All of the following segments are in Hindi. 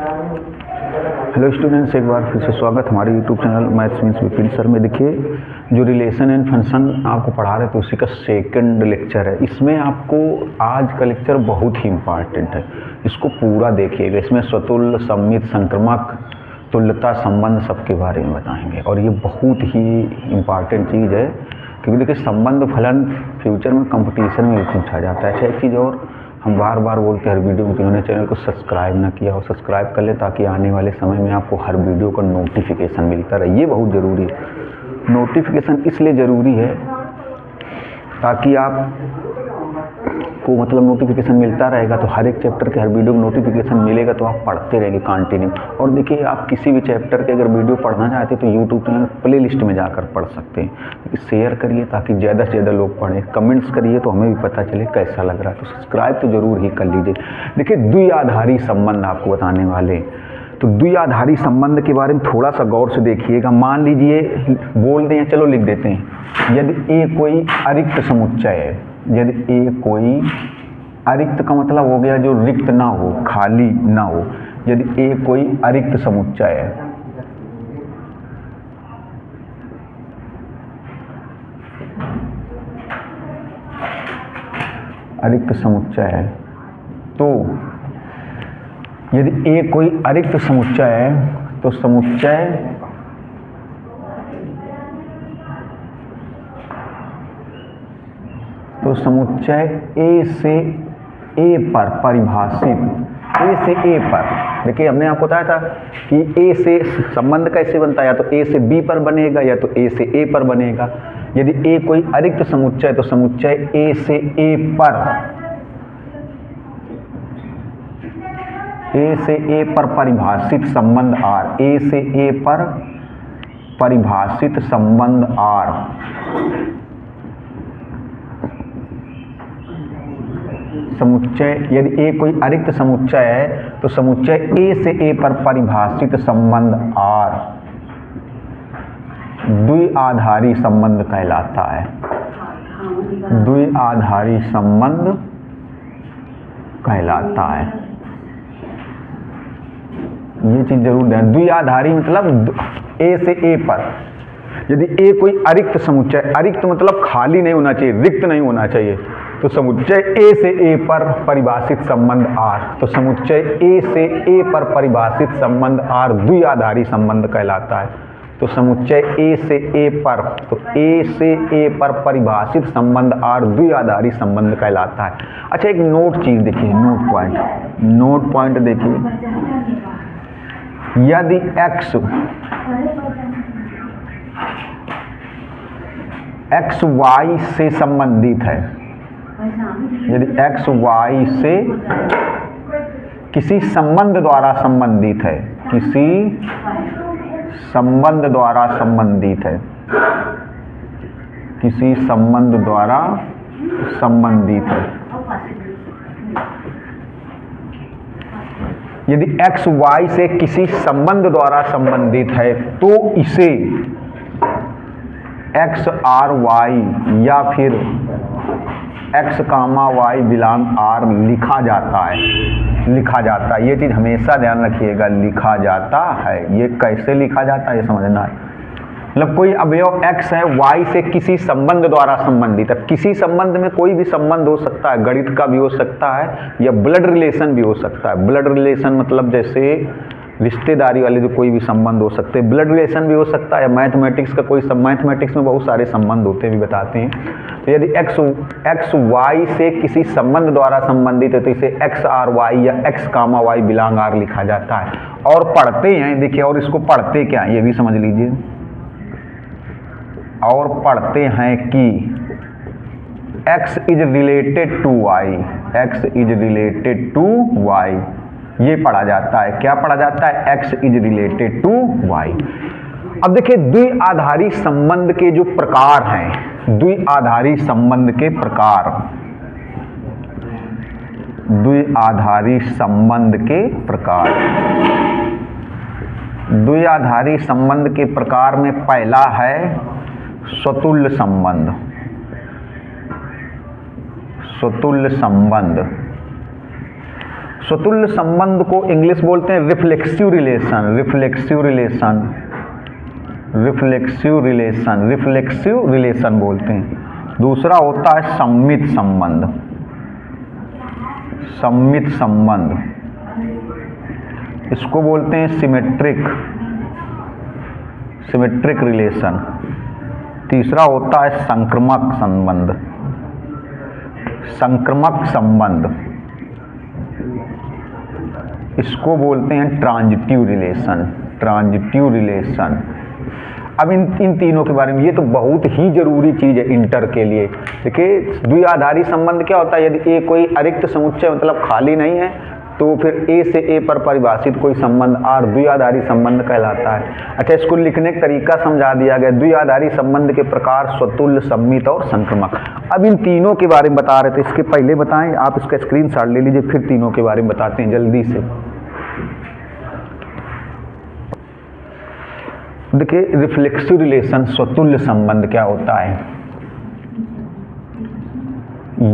हेलो स्टूडेंट्स, एक बार फिर से स्वागत हमारे YouTube channel maths means Vipin sir में। देखिए, जो रिलेशन एंड फंक्शन आपको पढ़ा रहे थे उसी का सेकंड लेक्चर है। इसमें आपको आज का लेक्चर बहुत ही इम्पॉर्टेंट है, इसको पूरा देखिएगा। इसमें स्वतुल्य, सममित, संक्रामक, तुल्यता, संबंध सबके बारे में बताएंगे और ये बहुत ही इम्पॉर्टेंट चीज़ है, क्योंकि देखिए संबंध फलन फ्यूचर में कंपटीशन में भी पूछा जाता है। अच्छा, एक चीज़ और हम बार बार बोलते हैं हर वीडियो में, जिन्होंने चैनल को सब्सक्राइब ना किया हो सब्सक्राइब कर ले, ताकि आने वाले समय में आपको हर वीडियो का नोटिफिकेशन मिलता रहे। ये बहुत ज़रूरी है। नोटिफिकेशन इसलिए ज़रूरी है ताकि आप को मतलब नोटिफिकेशन मिलता रहेगा तो हर एक चैप्टर के हर वीडियो को नोटिफिकेशन मिलेगा, तो आप पढ़ते रहेंगे कंटिन्यू। और देखिए, आप किसी भी चैप्टर के अगर वीडियो पढ़ना चाहते हैं तो यूट्यूब चैनल प्ले लिस्ट में जाकर पढ़ सकते हैं। शेयर करिए ताकि ज़्यादा से ज़्यादा लोग पढ़ें, कमेंट्स करिए तो हमें भी पता चले कैसा लग रहा है। तो सब्सक्राइब तो ज़रूर ही कर लीजिए। देखिए, द्विआधारी संबंध आपको बताने वाले, तो द्विआधारी संबंध के बारे में थोड़ा सा गौर से देखिएगा। मान लीजिए, बोल दें, चलो लिख देते हैं, यदि ए कोई अरिक्त समुच्चय है, यदि ए कोई अरिक्त का मतलब हो गया जो रिक्त ना हो, खाली ना हो। यदि ए कोई अरिक्त समुच्चय है, अरिक्त समुच्चय है, तो यदि ए कोई अरिक्त समुच्चय है तो समुच्चय ए से ए पर परिभाषित, ए से ए पर। देखिए, हमने आपको बताया था कि ए से संबंध कैसे बनता है, या तो ए से बी पर बनेगा या तो ए से ए पर बनेगा। यदि ए कोई अरिक्त समुच्चय है तो समुच्चय ए से ए पर, ए से ए पर परिभाषित संबंध आर, ए से ए पर परिभाषित संबंध आर, समुच्चय। यदि ए कोई अरिक्त समुच्चय है तो समुच्चय ए से ए पर परिभाषित संबंध आर द्विआधारी संबंध कहलाता है। द्विआधारी संबंध कहलाता है, ये चीज जरूर ध्यान। द्विआधारी मतलब ए से ए पर। यदि ए कोई अरिक्त समुच्चय, अरिक्त मतलब खाली नहीं होना चाहिए, रिक्त नहीं होना चाहिए, तो समुच्चय ए से ए पर परिभाषित संबंध आर, तो समुच्चय ए से ए पर परिभाषित संबंध आर द्विआधारी संबंध कहलाता है। तो समुच्चय ए से ए पर, तो ए से ए पर परिभाषित संबंध आर द्विआधारी संबंध कहलाता है। अच्छा, एक नोट चीज देखिए, नोट पॉइंट देखिए। यदि x y से संबंधित है, यदि x y से किसी संबंध द्वारा संबंधित है, किसी संबंध द्वारा संबंधित है, किसी संबंध द्वारा संबंधित है, यदि x y से किसी संबंध द्वारा संबंधित है तो इसे x r y या फिर x comma y belong r लिखा जाता है। ये चीज़ हमेशा ध्यान रखिएगा, लिखा जाता है। ये कैसे लिखा जाता है ये समझना है। मतलब कोई अवयव x है, y से किसी संबंध द्वारा संबंधित है। किसी संबंध में कोई भी संबंध हो सकता है, गणित का भी हो सकता है या ब्लड रिलेशन भी हो सकता है। ब्लड रिलेशन मतलब जैसे रिश्तेदारी वाले जो कोई भी संबंध हो सकते हैं, ब्लड रिलेशन भी हो सकता है, या मैथमेटिक्स का कोई मैथमेटिक्स में बहुत सारे संबंध होते हैं, भी बताते हैं। तो यदि x y से किसी संबंध द्वारा संबंधित है तो इसे x r y या x comma y belong r लिखा जाता है। और पढ़ते हैं, देखिए, और इसको पढ़ते क्या है ये भी समझ लीजिए। और पढ़ते हैं कि x is related to y, x is related to y, ये पढ़ा जाता है। क्या पढ़ा जाता है? x is related to y। अब देखिए, द्विआधारी संबंध के जो प्रकार हैं, द्विआधारी संबंध के प्रकार, द्विआधारी संबंध के प्रकार, द्विआधारी संबंध के प्रकार में पहला है स्वतुल्य संबंध। स्वतुल्य संबंध, स्वतुल्य संबंध को इंग्लिश बोलते हैं reflexive relation, reflexive relation, reflexive relation, reflexive relation बोलते हैं। दूसरा होता है सम्मित संबंध, सम्मित संबंध, इसको बोलते हैं सिमेट्रिक, सिमेट्रिक रिलेशन। तीसरा होता है संक्रमक संबंध, संक्रमक संबंध, इसको बोलते हैं ट्रांजिटिव रिलेशन, ट्रांजिटिव रिलेशन। अब इन तीनों के बारे में, ये तो बहुत ही जरूरी चीज़ है इंटर के लिए। देखिए द्विआधारी संबंध क्या होता है, यदि ए कोई अरिक्त समुच्चय मतलब खाली नहीं है तो फिर ए से ए पर परिभाषित कोई संबंध आर द्विआधारी संबंध कहलाता है। अच्छा, इसको लिखने का तरीका समझा दिया गया। द्विआधारी संबंध के प्रकार स्वतुल्य, सम्मित और संक्रमक। अब इन तीनों के बारे में बता रहे थे, इसके पहले बताएं, आप इसका स्क्रीनशॉट ले लीजिए, फिर तीनों के बारे में बताते हैं जल्दी से। देखिए रिफ्लेक्सिव रिलेशन, स्वतुल्य संबंध क्या होता है।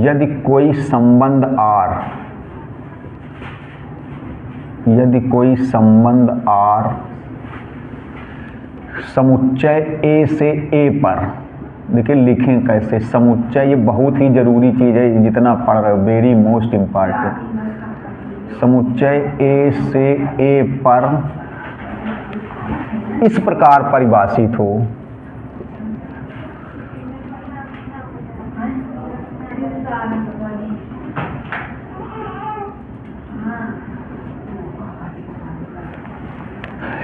यदि कोई संबंध आर, यदि कोई संबंध आर समुच्चय ए से ए पर, देखिए लिखें कैसे समुच्चय, ये बहुत ही जरूरी चीज़ है, जितना पढ़ रहे हो वेरी मोस्ट इम्पॉर्टेंट। समुच्चय ए से ए पर इस प्रकार परिभाषित हो,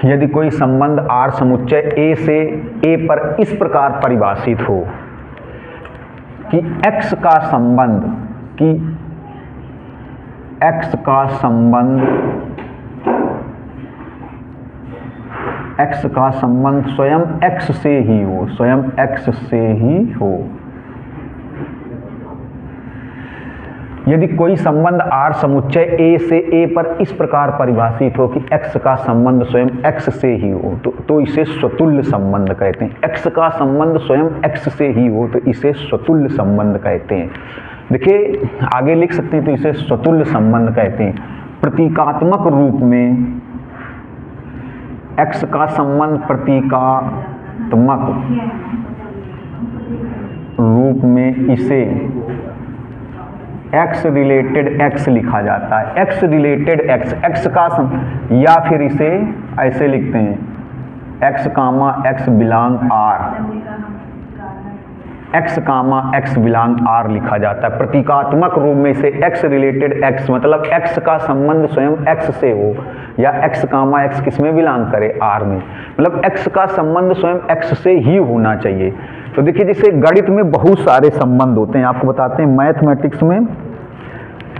यदि कोई संबंध आर समुच्चय ए से ए पर इस प्रकार परिभाषित हो कि x का संबंध, कि x का संबंध, x का संबंध स्वयं x से ही हो, स्वयं x से ही हो। यदि कोई संबंध आर समुच्चय ए से ए पर इस प्रकार परिभाषित हो कि x का संबंध स्वयं x से ही हो तो इसे स्वतुल्य संबंध कहते हैं। x का संबंध स्वयं x से ही हो तो इसे स्वतुल्य संबंध कहते हैं। देखिए आगे लिख सकते हैं, तो इसे स्वतुल्य संबंध कहते हैं। प्रतीकात्मक रूप में x का संबंध प्रतीकात्मक रूप में इसे x रिलेटेड x लिखा जाता है। x रिलेटेड x, x का या फिर इसे ऐसे लिखते हैं x कामा x बिलोंग r, x कामा x बिलोंग r लिखा जाता है। प्रतीकात्मक रूप में इसे x रिलेटेड x मतलब x का संबंध स्वयं x से हो, या x कामा x किस में बिलोंग करे, r में, मतलब x का संबंध स्वयं x से ही होना चाहिए। तो देखिए जैसे गणित में बहुत सारे संबंध होते हैं, आपको बताते हैं।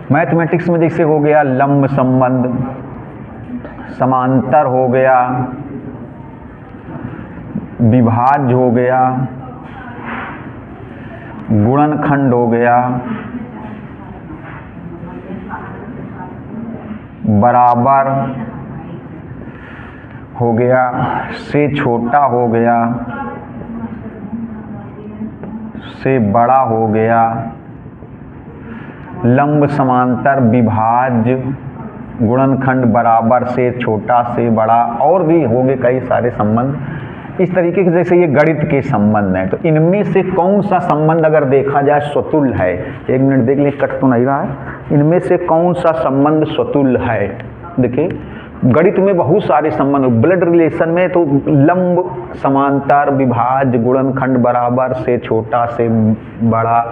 मैथमेटिक्स में जैसे हो गया लंब संबंध, समांतर हो गया, विभाज्य हो गया, गुणनखंड हो गया, बराबर हो गया, से छोटा हो गया, से बड़ा हो गया, लंब समांतर विभाज्य गुणनखंड बराबर से छोटा से बड़ा, और भी होंगे कई सारे संबंध इस तरीके के। जैसे ये गणित के संबंध हैं, तो इनमें से कौन सा संबंध अगर देखा जाए स्वतुल्य है, एक मिनट देख लें, कट तो नहीं रहा है, इनमें से कौन सा संबंध स्वतुल्य है। देखिए गणित में बहुत सारे संबंध, ब्लड रिलेशन में तो लंब समांतर विभाज्य गुणनखंड बराबर से छोटा से बड़ा,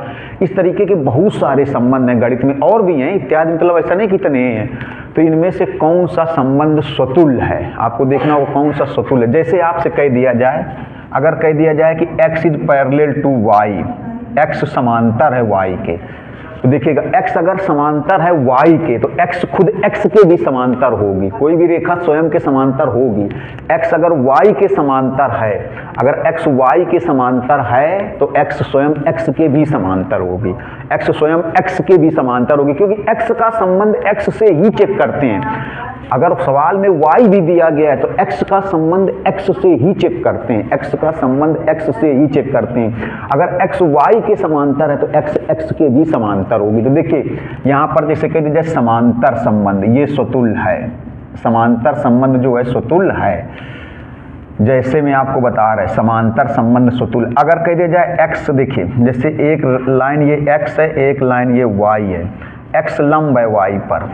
इस तरीके के बहुत सारे संबंध हैं गणित में, और भी हैं इत्यादि, मतलब ऐसा नहीं कितने हैं। तो इनमें से कौन सा संबंध स्वतुल्य है, आपको देखना होगा कौन सा स्वतुल्य है। जैसे आपसे कह दिया जाए, अगर कह दिया जाए कि x is parallel to y, x समांतर है y के, तो देखिएगा x अगर समांतर है y के तो x खुद x के भी समांतर होगी, कोई भी रेखा स्वयं के समांतर होगी। x अगर y के समांतर है, अगर x y के समांतर है तो x स्वयं x के भी समांतर होगी, x स्वयं x के भी समांतर होगी, क्योंकि x का संबंध x से ही चेक करते हैं। अगर सवाल में y भी दिया गया है तो x का संबंध x से ही चेक करते हैं, x का संबंध x से ही चेक करते हैं। अगर x y के समांतर है तो x x के भी समांतर होगी। तो देखिए यहाँ पर जैसे कह दीजिए समांतर संबंध, ये स्वतुल्य है, समांतर संबंध जो है स्वतुल्य है, जैसे मैं आपको बता रहा है समांतर संबंध स्वतुल्य। अगर कह दिया जाए x, देखिए जैसे एक लाइन ये x है, एक लाइन ये y है, x लंब है y पर,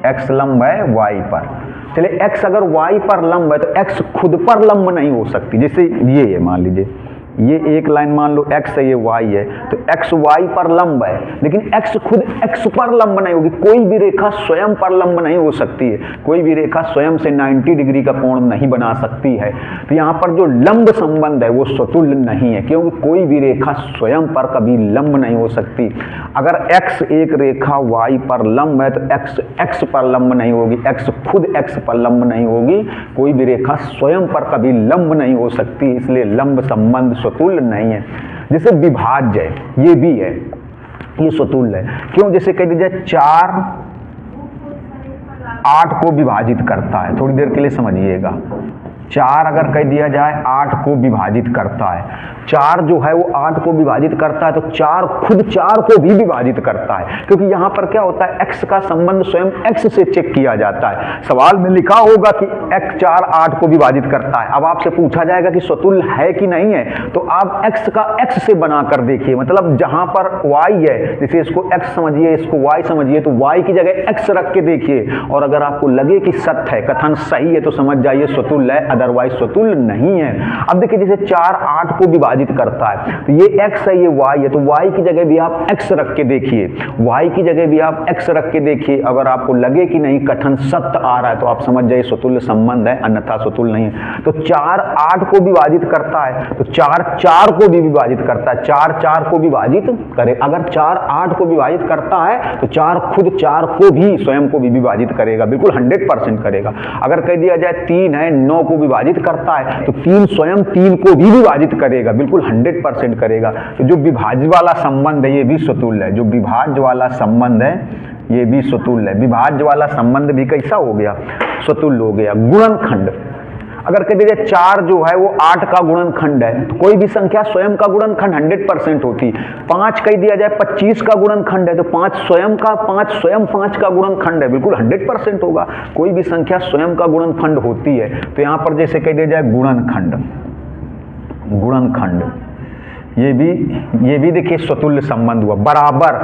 x लंब है y पर। चलिए x अगर y पर लंब है तो x खुद पर लंब नहीं हो सकती। जैसे ये है, मान लीजिए ये एक लाइन मान लो x है, ये y है, तो x y पर लंब है, लेकिन x खुद x पर लंब नहीं होगी। कोई भी रेखा स्वयं पर लंब नहीं हो सकती है, कोई भी रेखा स्वयं से 90 डिग्री का कोण नहीं बना सकती है। तो यहाँ पर जो लंब संबंध है वो स्वतुल्य नहीं है, क्योंकि कोई भी रेखा स्वयं पर कभी लंब नहीं हो सकती। अगर x एक रेखा y पर लंब है तो x x पर लंब नहीं होगी, x खुद x पर लंब नहीं होगी। कोई भी रेखा स्वयं पर कभी लंब नहीं हो सकती, इसलिए लंब संबंध स्वतुल्य नहीं है। जैसे विभाज्य है, ये भी है, ये स्वतुल्य है। क्यों? जैसे कह दीजिए 4 8 को विभाजित करता है, थोड़ी देर के लिए समझिएगा। 4 अगर कह दिया जाए 8 को विभाजित करता है, 4 जो है वो 8 को विभाजित करता है, तो 4 खुद 4 को भी विभाजित करता है, क्योंकि यहाँ पर क्या होता है x का संबंध स्वयं x से चेक किया जाता है। सवाल में लिखा होगा कि x 4 8 को विभाजित करता है। अब आपसे पूछा जाएगा कि स्वतुल्य है कि नहीं है, तो आप x का x से बनाकर देखिए, मतलब जहाँ पर y है, जैसे इसको x समझिए, इसको y समझिए, तो y की जगह x रख के देखिए, और अगर आपको लगे कि सत्य है, कथन सही है, तो समझ जाइए स्वतुल्य है, अदरवाइज स्वतुल्य नहीं है। अब देखिए जैसे 4 8 को विभाजित करता है, तो ये x है, ये y है, तो y की जगह भी आप x रख के देखिए, y की जगह भी आप x रख के देखिए। अगर आपको लगे कि नहीं कथन सत्य आ रहा है तो आप समझ जाइए स्वतुल्य संबंध है, अन्यथा स्वतुल्य नहीं है। तो 4 8 को विभाजित करता है, तो 4 4 को भी विभाजित करता है, 4 4 को विभाजित करे। अगर 4 8 को विभाजित करता है तो 4 खुद 4 को भी, स्वयं को भी विभाजित करेगा, बिल्कुल 100% करेगा। अगर कह दिया जाए 3 है, 9 को विभाजित करता है, तो 3 स्वयं 3 को भी विभाजित करेगा, बिल्कुल 100% करेगा। तो जो विभाज्य वाला संबंध है ये भी स्वतुल्य है, जो विभाज्य वाला संबंध है ये भी स्वतुल्य है। विभाज्य वाला संबंध भी कैसा हो गया? स्वतुल्य हो गया। गुणनखंड, अगर कह दीजिए 4 जो है वो 8 का गुणनखंड है, तो कोई भी संख्या स्वयं का गुणनखंड 100% होती। 5 कह दिया जाए 25 का गुणनखंड है, तो 5 स्वयं 5 का गुणनखंड है, बिल्कुल 100% होगा। कोई भी संख्या स्वयं का गुणनखंड होती है। तो यहाँ पर जैसे कह दिया जाए गुणनखंड, गुणनखंड ये भी देखिए स्वतुल्य संबंध हुआ। बराबर,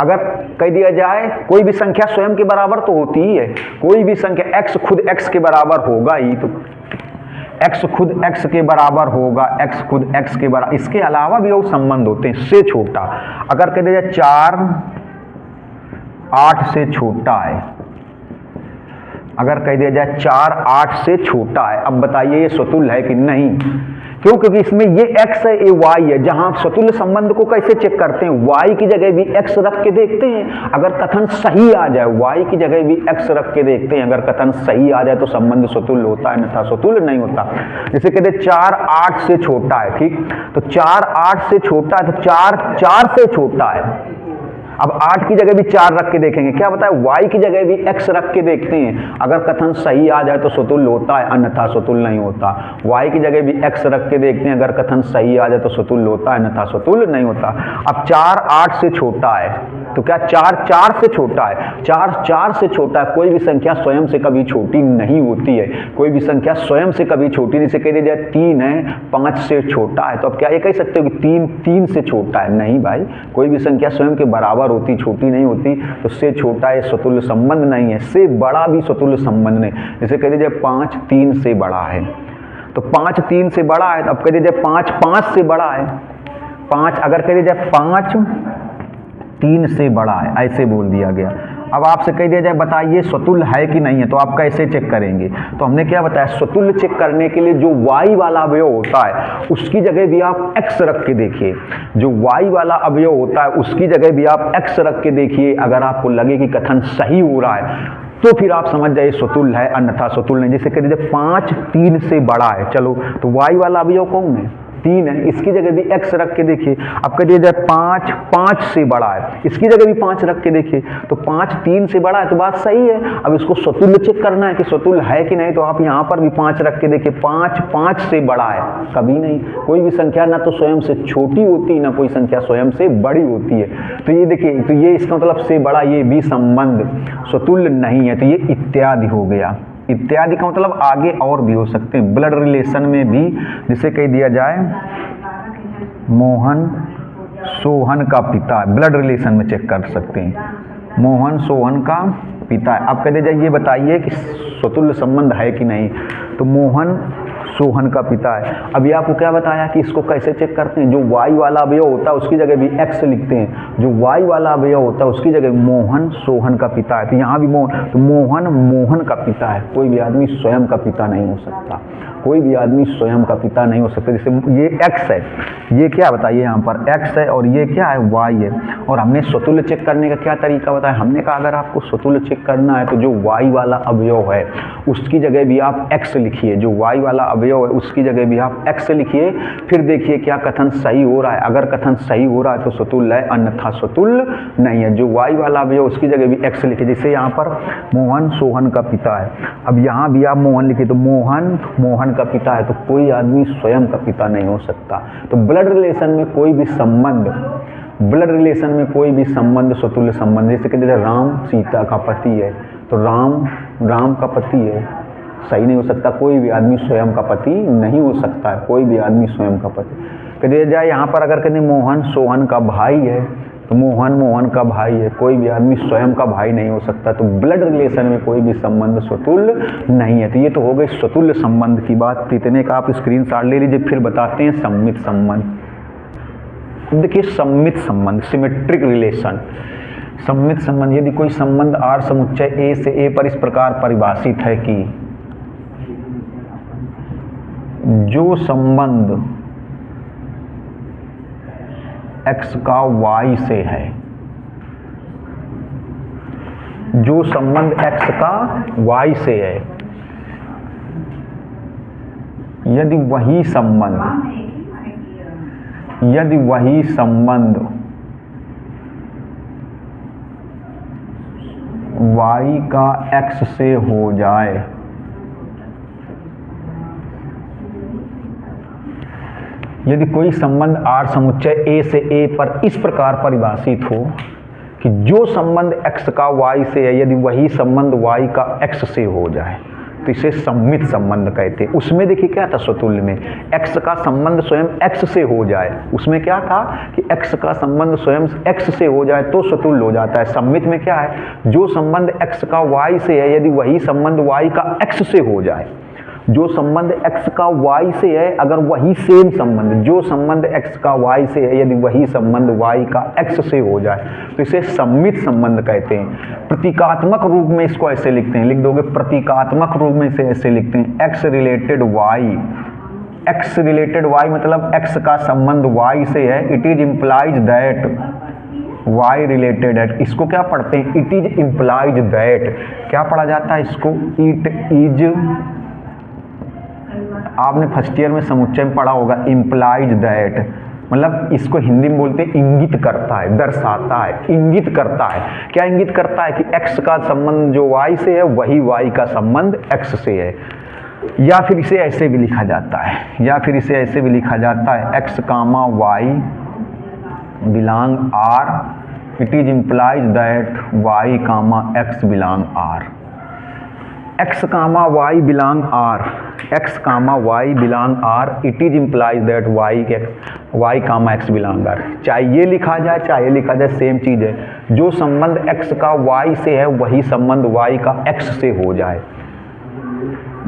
अगर कह दिया जाए कोई भी संख्या स्वयं के बराबर तो होती ही है, कोई भी संख्या x खुद x के बराबर होगा ही, तो x खुद x के बराबर होगा, x खुद x के बराबर। इसके अलावा भी और संबंध होते हैं, से छोटा। अगर कह दिया जाए 4 8 से छोटा है, अगर कह दिया जाए 4 8 से छोटा है, अब बताइए ये स्वतुल्य है कि नहीं? क्यों? क्योंकि इसमें ये x है, ये y है। जहां स्वतुल्य संबंध को कैसे चेक करते हैं? y की जगह भी x रख के देखते हैं, अगर कथन सही आ जाए, y की जगह भी x रख के देखते हैं, अगर कथन सही आ जाए तो संबंध स्वतुल्य होता है, अन्यथा स्वतुल्य नहीं होता। जैसे कहते हैं 4 8 से छोटा है, ठीक, तो 4 8 से छोटा है, तो 4 4 से छोटा है। अब 8 की जगह भी 4 रख के देखेंगे, क्या बताए? y की जगह भी x रख के देखते हैं, अगर कथन सही आ जाए तो स्वतुल्य होता है, अन्यथा स्वतुल्य नहीं होता। y की जगह भी x रख के देखते हैं, अगर कथन सही आ जाए तो स्वतुल्य होता है, अन्यथा स्वतुल्य नहीं होता। अब 4 8 से छोटा है, तो क्या 4 4 से छोटा है? 4 4 से छोटा है। कोई भी संख्या स्वयं से कभी छोटी नहीं होती है, कोई भी संख्या स्वयं से कभी छोटी नहीं। से कह दिया जाए 3 है 5 से छोटा है, तो अब क्या ये कह सकते हो कि 3 3 से छोटा है? नहीं भाई, कोई भी संख्या स्वयं के बराबर होती, छोटी नहीं होती। तो से छोटा है स्वतुल्य संबंध नहीं है, से बड़ा भी स्वतुल्य संबंध नहीं। जैसे कह दीजिए 5 3 से बड़ा है, तो 5 3 से बड़ा है, तो अब कह दीजिए 5 5 से बड़ा है। 5 अगर कह दीजिए 5 3 से बड़ा है, ऐसे बोल दिया गया। अब आपसे कह दिया जाए बताइए स्वतुल्य है कि नहीं है, तो आप कैसे चेक करेंगे? तो हमने क्या बताया, स्वतुल्य चेक करने के लिए जो y वाला अवयव होता है उसकी जगह भी आप x रख के देखिए, जो y वाला अवयव होता है उसकी जगह भी आप x रख के देखिए। अगर आपको लगे कि कथन सही हो रहा है तो फिर आप समझ जाइए स्वतुल्य है, अन्यथा स्वतुल्य नहीं। जैसे कह दीजिए 5 3 से बड़ा है, चलो तो y वाला अवयव कौन है? 3 है, इसकी जगह भी x रख के देखिए, अब कह दिया जाए 5 5 से बड़ा है, इसकी जगह भी 5 रख के देखिए तो 5 3 से बड़ा है, तो बात सही है। अब इसको स्वतुल्य चेक करना है कि स्वतुल्य है कि नहीं, तो आप यहाँ पर भी 5 रख के देखिए, 5 5 से बड़ा है, कभी नहीं। कोई भी संख्या ना तो स्वयं से छोटी होती है, ना कोई संख्या स्वयं से बड़ी होती है। तो ये देखिए, तो ये इसका मतलब से बड़ा, ये भी संबंध स्वतुल्य नहीं है, तो ये इत्यादि हो गया। इत्यादि का मतलब आगे और भी हो सकते हैं, ब्लड रिलेशन में भी, जिसे कह दिया जाए मोहन सोहन का पिता, ब्लड रिलेशन में चेक कर सकते हैं, मोहन सोहन का पिता है। अब कह दिया जाए ये बताइए कि स्वतुल्य संबंध है कि नहीं, तो मोहन सोहन का पिता है। अभी आपको क्या बताया कि इसको कैसे चेक करते हैं, जो वाई वाला अवयव होता है उसकी जगह भी एक्स लिखते हैं, जो वाई वाला अवयव होता है उसकी जगह मोहन सोहन का पिता है। तो यहाँ भी मोहन, तो मोहन मोहन का पिता है, कोई भी आदमी स्वयं का पिता नहीं हो सकता, कोई भी आदमी स्वयं का पिता नहीं हो सकता। जैसे ये एक्स है, ये क्या बताइए यहाँ पर एक्स है और ये क्या है वाई है, और हमने स्वतुल्य चेक करने का क्या तरीका बताया, हमने कहा अगर आपको स्वतुल्य चेक करना है तो जो वाई वाला अवयव है उसकी जगह भी आप एक्स लिखिए, जो वाई वाला अवयव है उसकी जगह भी आप एक्स लिखिए, फिर देखिए क्या कथन सही हो रहा है। अगर कथन सही हो रहा है तो स्वतुल्य है, अन्यथा स्वतुल्य नहीं है। जो वाई वाला अवयव उसकी जगह भी एक्स लिखिए, जैसे यहाँ पर मोहन सोहन का पिता है, अब यहाँ भी आप मोहन लिखिए, तो मोहन मोहन का पिता है, तो कोई आदमी स्वयं का पिता नहीं हो सकता। तो ब्लड रिलेशन में कोई भी संबंध, ब्लड रिलेशन में कोई भी संबंध स्वतुल्य संबंध, जैसे कहते हैं राम सीता का पति है, तो राम राम का पति है, सही नहीं हो सकता, कोई भी आदमी स्वयं का पति नहीं हो सकता है, कोई भी आदमी स्वयं का पति। कह दिया जाए यहाँ पर अगर कहते मोहन सोहन का भाई है, तो मोहन मोहन का भाई है, कोई भी आदमी स्वयं का भाई नहीं हो सकता। तो ब्लड रिलेशन में कोई भी संबंध स्वतुल्य नहीं है। तो ये तो हो गई स्वतुल्य संबंध की बात, इतने का आप स्क्रीनशॉट ले लीजिए। फिर बताते हैं सम्मित संबंध। देखिए सम्मित संबंध, सिमेट्रिक रिलेशन, सम्मित संबंध, यदि कोई संबंध आर समुच्चय ए से ए पर इस प्रकार परिभाषित है कि जो संबंध x का y से है, जो संबंध x का y से है, यदि वही संबंध y का x से हो जाए, यदि कोई संबंध आर समुच्चय ए से ए पर इस प्रकार परिभाषित हो कि जो संबंध x का y से है, यदि वही संबंध y का x से हो जाए, तो इसे सम्मित संबंध कहते हैं। उसमें देखिए क्या था स्वतुल्य में, x का संबंध स्वयं x से हो जाए, उसमें क्या था कि x का संबंध स्वयं x से हो जाए तो स्वतुल्य हो जाता है। सम्मित में क्या है, जो संबंध x का y से है, यदि वही संबंध y का x से हो जाए, जो संबंध x का y से है, अगर वही सेम संबंध, जो संबंध x का y से है, यदि वही संबंध y का x से हो जाए, तो इसे सम्मित संबंध कहते हैं। प्रतीकात्मक रूप में इसको ऐसे लिखते हैं, लिख दोगे प्रतीकात्मक रूप में इसे ऐसे लिखते हैं, x related y, x related y मतलब x का संबंध y से है, it is implies that y related है। इसको क्या पढ़ते हैं, इट इज इम्प्लाइज दैट, क्या पढ़ा जाता है इसको, इट इज, आपने फर्स्ट ईयर में समुच्चय में पढ़ा होगा, इम्प्लाइज दैट, मतलब इसको हिंदी में बोलते हैं इंगित करता है, दर्शाता है, इंगित करता है। क्या इंगित करता है कि x का संबंध जो y से है वही y का संबंध x से है। या फिर इसे ऐसे भी लिखा जाता है, या फिर इसे ऐसे भी लिखा जाता है, x comma y belong r, it is implies that y comma x belong r। x comma y belong r, x comma y belong r, it is implies that y comma x belong r। चाहे ये लिखा जाए चाहे ये लिखा जाए, सेम चीज़ है। जो संबंध x का y से है वही संबंध y का x से हो जाए,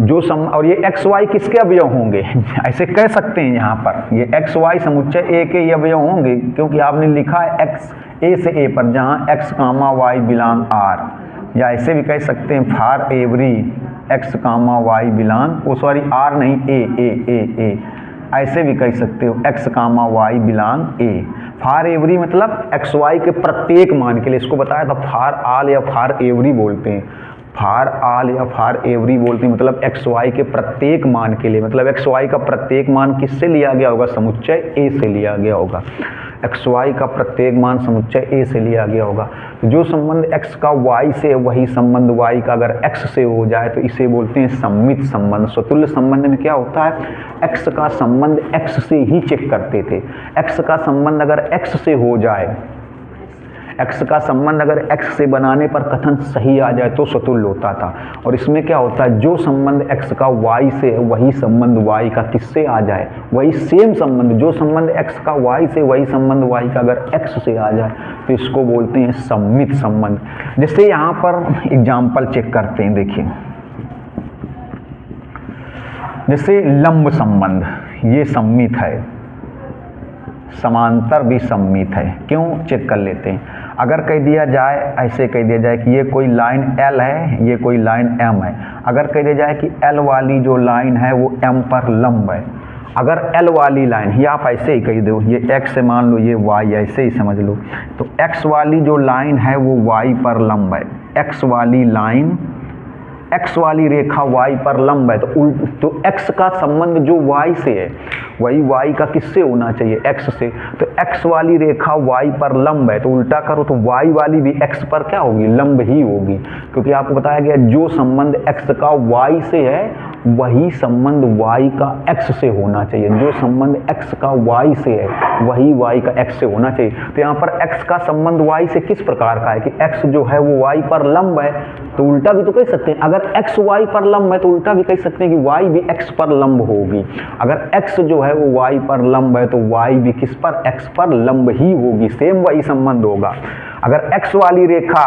जो और ये x y किसके अवयव होंगे ऐसे कह सकते हैं यहाँ पर, ये x y समुच्चय a के ये अवयव होंगे, क्योंकि आपने लिखा है x a से a पर, जहाँ x comma y belong r। या ऐसे भी कह सकते हैं for every x comma y belong, sorry r नहीं, a, ऐसे भी कह सकते हो x comma y belong a। For every मतलब x y के प्रत्येक मान के लिए, इसको बताया था फॉर ऑल या फॉर एवरी बोलते हैं। फॉर ऑल या फॉर एवरी बोलते हैं, मतलब एक्स वाई के प्रत्येक मान के लिए, मतलब एक्स वाई का प्रत्येक मान किससे लिया गया होगा, समुच्चय ए से लिया गया होगा। एक्स वाई का प्रत्येक मान समुच्चय ए से लिया गया होगा। जो संबंध एक्स का वाई से है वही संबंध वाई का अगर एक्स से हो जाए तो इसे बोलते हैं सममित संबंध। स्वतुल्य संबंध में क्या होता है, एक्स का संबंध एक्स से ही चेक करते थे। एक्स का संबंध अगर एक्स से हो जाए, एक्स का संबंध अगर एक्स से बनाने पर कथन सही आ जाए तो स्वतुल्य होता था। और इसमें क्या होता है, जो संबंध एक्स का वाई से है वही संबंध वाई का किससे आ जाए, वही सेम संबंध, जो संबंध एक्स का वाई से वही संबंध वाई का अगर एक्स से आ जाए तो इसको बोलते हैं सममित संबंध। जैसे यहाँ पर एग्जाम्पल चेक करते हैं, देखिए जैसे लंब संबंध, ये सममित है, समांतर भी सममित है। क्यों, चेक कर लेते हैं। अगर कह दिया जाए, ऐसे कह दिया जाए कि ये कोई लाइन L है, ये कोई लाइन M है। अगर कह दिया जाए कि L वाली जो लाइन है वो M पर लंब है, अगर L वाली लाइन, ये आप ऐसे ही कह दो, ये X है मान लो, ये Y, ऐसे ही समझ लो, तो X वाली जो लाइन है वो Y पर लंब है। X वाली लाइन, x वाली रेखा y पर लंब है, तो x का संबंध जो y से है वही y का किससे होना चाहिए, x से। तो x वाली रेखा y पर लंब है, तो उल्टा करो तो y वाली भी x पर क्या होगी, लंब ही होगी। क्योंकि आपको बताया गया जो संबंध x का y से है वही संबंध y का x से होना चाहिए। जो संबंध x का y से है वही y का x से होना चाहिए। तो यहाँ पर x का संबंध y से किस प्रकार का है कि x जो है वो y पर लंब है, तो उल्टा भी तो कह सकते हैं, अगर x y पर लंब है तो उल्टा भी कह सकते हैं कि y भी x पर लंब होगी। अगर x जो है वो y पर लंब है तो y भी किस पर, x पर लंब ही होगी, सेम वही संबंध होगा। अगर x वाली रेखा,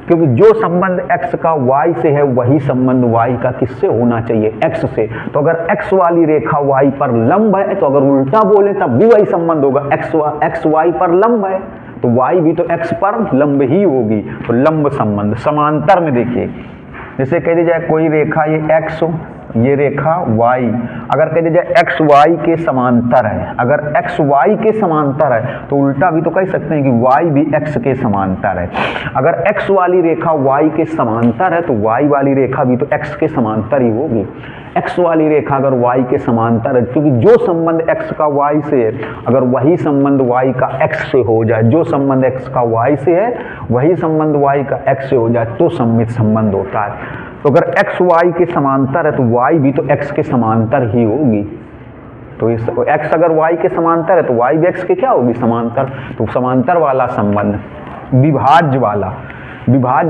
क्योंकि जो संबंध x का y से है वही संबंध y का किससे होना चाहिए, x से। तो अगर x वाली रेखा y पर लंब है तो अगर उल्टा बोले तब भी वही संबंध होगा, x y पर लंब है तो y भी तो x पर लंब ही होगी। तो लंब संबंध। समांतर में देखिए, जैसे कह दी जाए कोई रेखा ये x हो, ये रेखा y, अगर कह दी जाए x y के समांतर है, अगर x y के समांतर है तो उल्टा भी तो कह सकते हैं कि y भी x के समांतर है। अगर x वाली रेखा y के समांतर है तो y वाली रेखा भी तो x के समांतर ही होगी। x वाली रेखा अगर y के समांतर है, क्योंकि जो संबंध x का y से है अगर वही संबंध y का x से हो जाए, जो संबंध x का y से है वही संबंध y का x से हो जाए तो सममित संबंध होता है। तो अगर x y के समांतर है तो y भी तो x के समांतर ही होगी। तो इस x अगर y के समांतर है तो y भी x के क्या होगी, समांतर। तो समांतर वाला संबंध, विभाज्य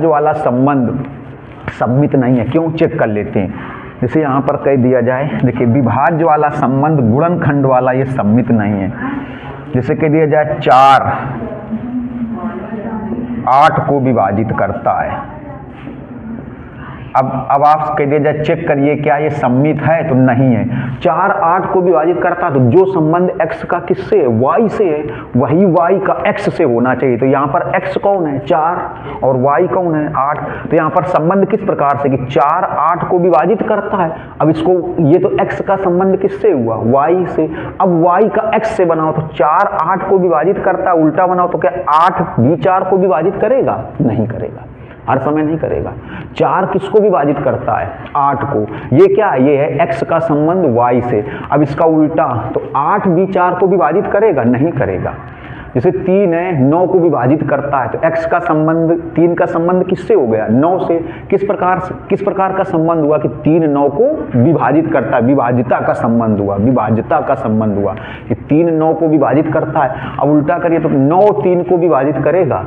वाला संबंध सममित नहीं है। क्यों, चेक कर लेते हैं। जैसे यहाँ पर कह दिया जाए, देखिए विभाज्य वाला संबंध गुणनखंड वाला ये सममित नहीं है। जैसे कह दिया जाए 4 8 को विभाजित करता है। अब आप कह दिया जाए चेक करिए क्या ये सममित है, तो नहीं है। 4 8 को विभाजित करता है तो जो संबंध x का किससे है, y से है, वही y का x से होना चाहिए। तो यहाँ पर x कौन है, 4, और y कौन है, 8। तो यहाँ पर संबंध किस प्रकार से कि 4 8 को विभाजित करता है। अब इसको, ये तो x का संबंध किससे हुआ, y से। अब y का x से बनाओ तो 4 8 को विभाजित करता है, उल्टा बनाओ तो क्या 8 भी 4 को विभाजित करेगा, नहीं करेगा, हर समय नहीं करेगा। 4 किसको विभाजित करता है, 8 को। ये क्या है, ये है x का संबंध y से। अब इसका उल्टा, तो 8 भी 4 को विभाजित करेगा, नहीं करेगा। जैसे 3 है 9 को विभाजित करता है, तो x का संबंध, 3 का संबंध किससे हो गया, 9 से। किस प्रकार का संबंध हुआ कि 3 9 को विभाजित करता है, विभाजिता का संबंध हुआ, विभाजिता का संबंध हुआ कि 3 9 को विभाजित करता है। अब उल्टा करिए तो 9 3 को विभाजित करेगा,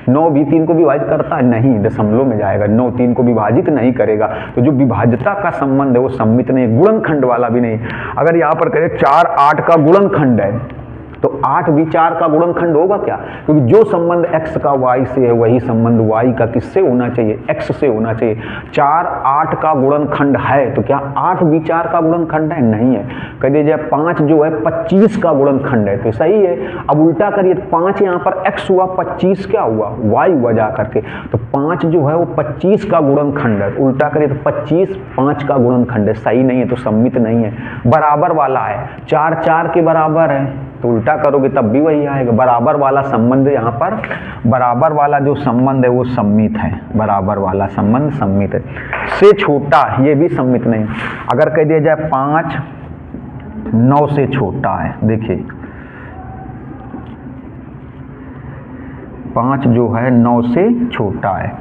9 भी 3 को विभाजित करता है, नहीं, दशमलव में जाएगा, 9 3 को विभाजित नहीं करेगा। तो जो विभाज्यता का संबंध है वो सममित नहीं, गुणनखंड वाला भी नहीं। अगर यहाँ पर करें 4 8 का गुणनखंड है तो 8 भी 4 का गुणनखंड होगा क्या, क्योंकि जो संबंध x का y से है वही संबंध y का किससे होना चाहिए, x से होना चाहिए। 4 8 का गुणनखंड है तो क्या 8 भी 4 का गुणनखंड है, नहीं है। कह दीजिए 5 जो है 25 का गुणनखंड है, तो सही है। अब उल्टा करिए, 5 यहाँ पर x हुआ, 25 क्या हुआ, y हुआ जा करके। तो 5 जो है वो 25 का गुणनखंड है, उल्टा करिए तो 25 5 का गुणनखंड है, सही नहीं है, तो सममित नहीं है। बराबर वाला है, 4 4 के बराबर है तो उल्टा करोगे तब भी वही आएगा। बराबर वाला संबंध, यहाँ पर बराबर वाला जो संबंध है वो सम्मित है, बराबर वाला संबंध सम्मित है। से छोटा ये भी सम्मित नहीं। अगर कह दिया जाए 5 9 से छोटा है, देखिए 5 जो है 9 से छोटा है,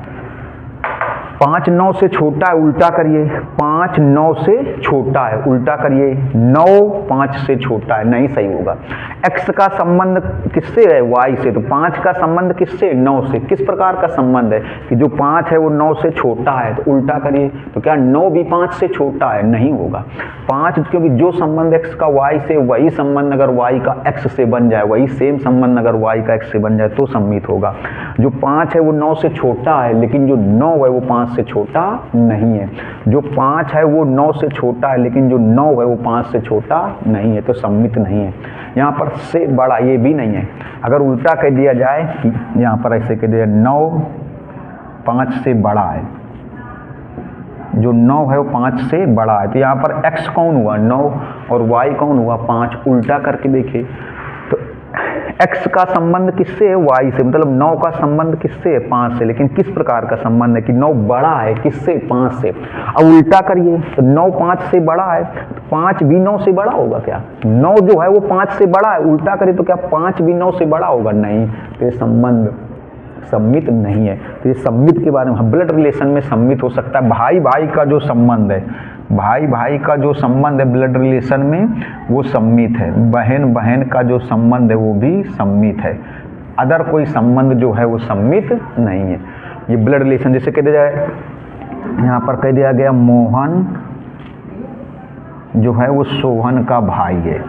5 9 से छोटा है, उल्टा करिए, 5 9 से छोटा है, उल्टा करिए, 9 5 से छोटा है, नहीं सही होगा। x का संबंध किससे है? y से। तो 5 का संबंध किससे? 9 से। किस प्रकार का संबंध है कि जो 5 है वो 9 से छोटा है, तो उल्टा करिए, तो क्या 9 भी 5 से छोटा है? नहीं होगा। 5, क्योंकि जो संबंध x का y से, वही संबंध अगर y का x से बन जाए, वही सेम संबंध अगर y का x से बन जाए तो सम्मित होगा। जो 5 है वो 9 से छोटा है, लेकिन जो 9 है वो 5 से छोटा नहीं है। जो 5 है वो 9 से छोटा है, लेकिन जो 9 है वो 5 से छोटा नहीं है, तो सम्मित नहीं है। यहाँ पर से बड़ा ये भी नहीं है। अगर उल्टा कह दिया जाए कि यहाँ पर ऐसे कह दिया 9 5 से बड़ा है, जो 9 है वो 5 से बड़ा है, तो यहाँ पर x कौन हुआ? 9, और y कौन हुआ? 5। उल्टा करके देखिए तो x का संबंध किससे है? y से। मतलब 9 का संबंध किससे है? 5 से। लेकिन किस प्रकार का संबंध है कि 9 बड़ा है किससे? 5 से। अब उल्टा करिए तो 9 5 से बड़ा है, तो 5 भी 9 से बड़ा होगा क्या? 9 जो है वो 5 से बड़ा है, उल्टा करिए तो क्या 5 भी 9 से बड़ा होगा? नहीं। तो ये संबंध सम्मित नहीं है। तो ये सम्मित के बारे में, ब्लड रिलेशन में सम्मित हो सकता है। भाई भाई का जो संबंध है, भाई भाई का जो संबंध है ब्लड रिलेशन में, वो सम्मित है। बहन बहन का जो संबंध है वो भी सम्मित है। अदर कोई संबंध जो है वो सम्मित नहीं है। ये ब्लड रिलेशन, जैसे कह दिया जाए, यहाँ पर कह दिया गया मोहन जो है वो सोहन का भाई है,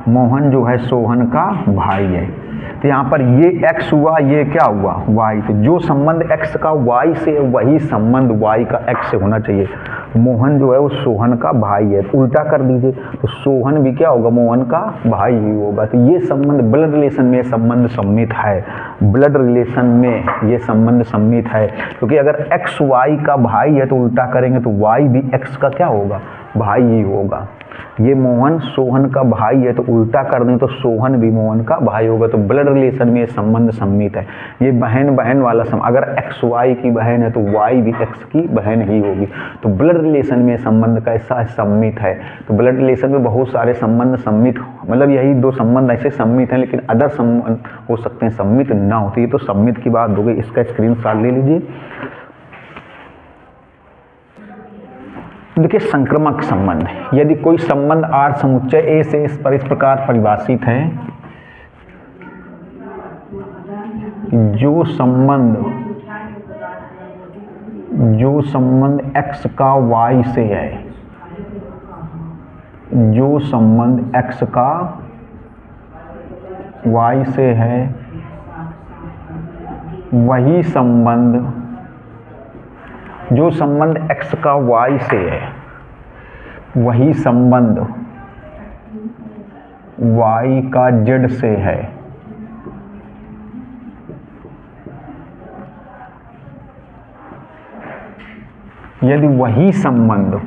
मोहन जो है सोहन का भाई है। तो यहाँ पर ये x हुआ, ये क्या हुआ? y। तो जो संबंध x का y से है, वही संबंध y का x से होना चाहिए। मोहन जो है वो सोहन का भाई है, तो उल्टा कर दीजिए, तो सोहन भी क्या होगा? मोहन का भाई ही होगा। तो ये संबंध ब्लड रिलेशन में संबंध सम्मित है, ब्लड रिलेशन में ये संबंध सम्मित है। क्योंकि अगर x y का भाई है तो उल्टा करेंगे तो y भी x का क्या होगा? भाई ही होगा। ये मोहन सोहन का भाई है, तो उल्टा कर दें तो सोहन भी मोहन का भाई होगा। तो ब्लड रिलेशन में ये संबंध सम्मित है। ये बहन बहन वाला अगर x y की बहन है तो y भी x की बहन ही होगी। तो ब्लड रिलेशन में संबंध कैसा सम्मित है? तो ब्लड रिलेशन में बहुत सारे संबंध सम्मित, मतलब यही 2 संबंध ऐसे सम्मित हैं, लेकिन अदर संबंध हो सकते हैं सम्मित ना हो। तो ये तो सम्मित की बात हो गई, इसका स्क्रीनशॉट ले लीजिए। देखिए संक्रमक संबंध, यदि कोई संबंध आर समुच्चय ए से इस प्रकार परिभाषित है, जो संबंध x का y से है, जो संबंध x का y से है, वही संबंध, जो संबंध x का y से है, वही संबंध y का z से है। यदि वही संबंध,